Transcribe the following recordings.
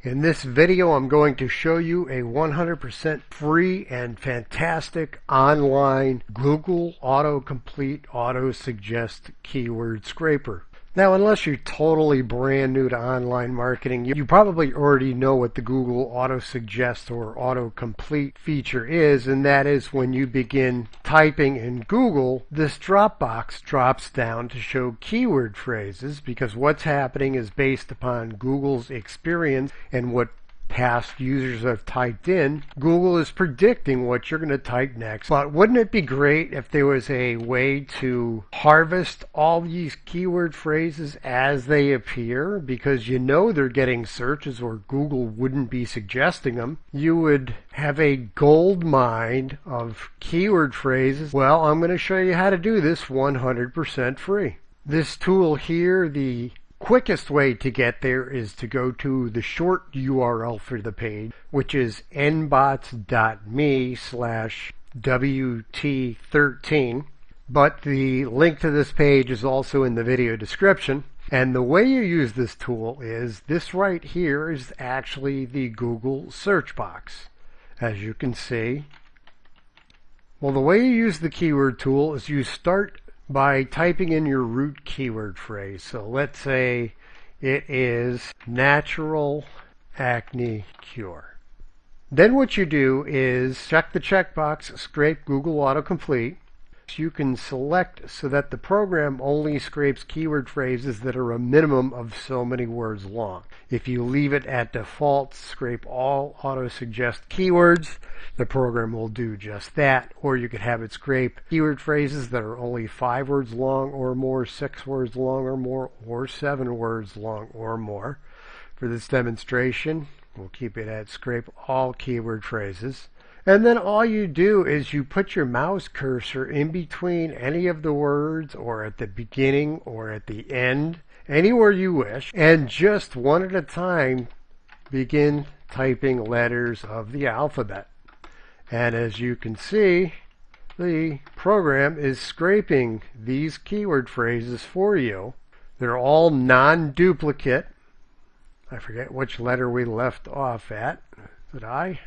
In this video, I'm going to show you a 100% free and fantastic online Google AutoComplete auto-suggest keyword scraper. Now, unless you're totally brand new to online marketing, you probably already know what the Google AutoSuggest or AutoComplete feature is, and that is when you begin typing in Google, this drop box drops down to show keyword phrases, because what's happening is based upon Google's experience and what past users have typed in. Google is predicting what you're going to type next. But wouldn't it be great if there was a way to harvest all these keyword phrases as they appear? Because you know they're getting searches or Google wouldn't be suggesting them. You would have a gold mine of keyword phrases. Well, I'm going to show you how to do this 100% free. This tool here, the quickest way to get there is to go to the short URL for the page, which is nbots.me/WT13. But the link to this page is also in the video description. And the way you use this tool is this right here is actually the Google search box, as you can see. Well, the way you use the keyword tool is you start by typing in your root keyword phrase. So let's say it is natural acne cure. Then what you do is check the checkbox, Scrape Google AutoComplete. You can select so that the program only scrapes keyword phrases that are a minimum of so many words long. If you leave it at default, scrape all auto-suggest keywords, the program will do just that. Or you could have it scrape keyword phrases that are only 5 words long or more, 6 words long or more, or 7 words long or more. For this demonstration, we'll keep it at scrape all keyword phrases. And then all you do is you put your mouse cursor in between any of the words, or at the beginning or at the end, anywhere you wish, and just one at a time begin typing letters of the alphabet. And as you can see, the program is scraping these keyword phrases for you. They're all non-duplicate. I forget which letter we left off at. Did I?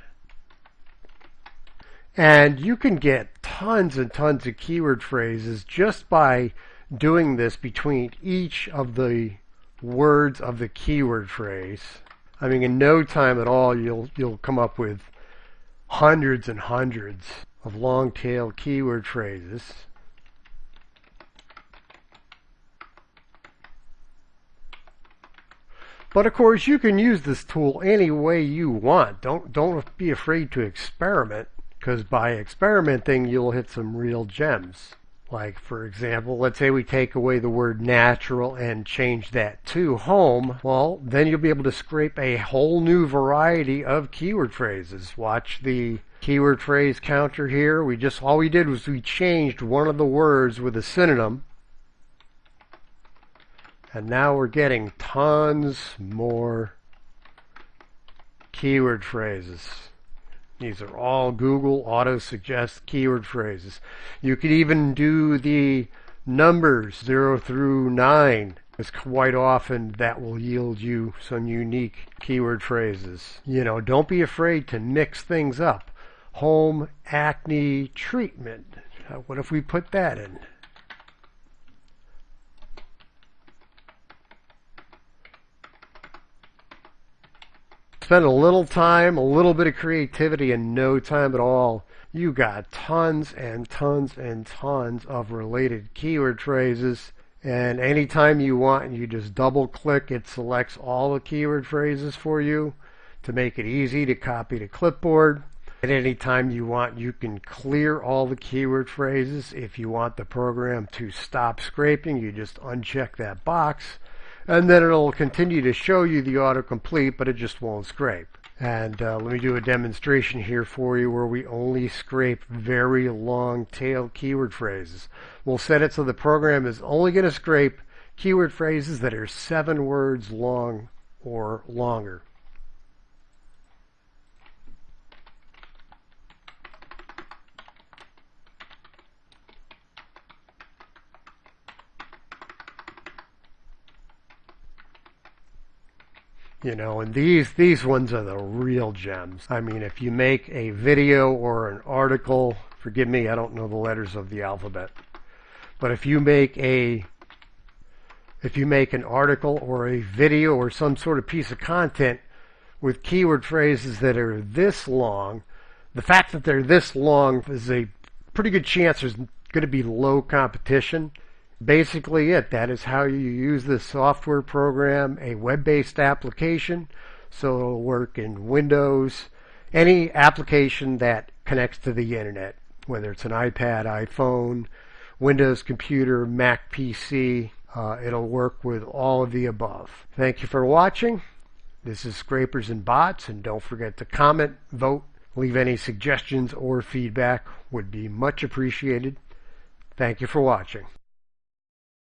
And you can get tons and tons of keyword phrases just by doing this between each of the words of the keyword phrase. I mean, in no time at all, you'll come up with hundreds and hundreds of long tail keyword phrases. But of course, you can use this tool any way you want. Don't be afraid to experiment, because by experimenting, you'll hit some real gems. Like, for example, let's say we take away the word natural and change that to home. Well, then you'll be able to scrape a whole new variety of keyword phrases. Watch the keyword phrase counter here. All we did was we changed one of the words with a synonym. And now we're getting tons more keyword phrases. These are all Google auto-suggest keyword phrases. You could even do the numbers 0 through 9. Because quite often that will yield you some unique keyword phrases. You know, don't be afraid to mix things up. Home acne treatment. What if we put that in? Spend a little time, a little bit of creativity, and no time at all, you got tons and tons and tons of related keyword phrases. And anytime you want, you just double click, it selects all the keyword phrases for you to make it easy to copy to clipboard. At any time you want, you can clear all the keyword phrases. If you want the program to stop scraping, you just uncheck that box. And then it'll continue to show you the autocomplete, but it just won't scrape. And let me do a demonstration here for you where we only scrape very long tail keyword phrases. We'll set it so the program is only going to scrape keyword phrases that are 7 words long or longer. You know, and these ones are the real gems. I mean, if you make a video or an article, forgive me, I don't know the letters of the alphabet, but if you make an article or a video or some sort of piece of content with keyword phrases that are this long, the fact that they're this long is a pretty good chance there's going to be low competition. Basically that is how you use this software program, a web-based application, so it'll work in Windows, any application that connects to the internet, whether it's an iPad, iPhone, Windows computer, Mac PC, it'll work with all of the above. Thank you for watching. This is Scrapers and Bots, and don't forget to comment, vote, leave any suggestions or feedback, would be much appreciated. Thank you for watching.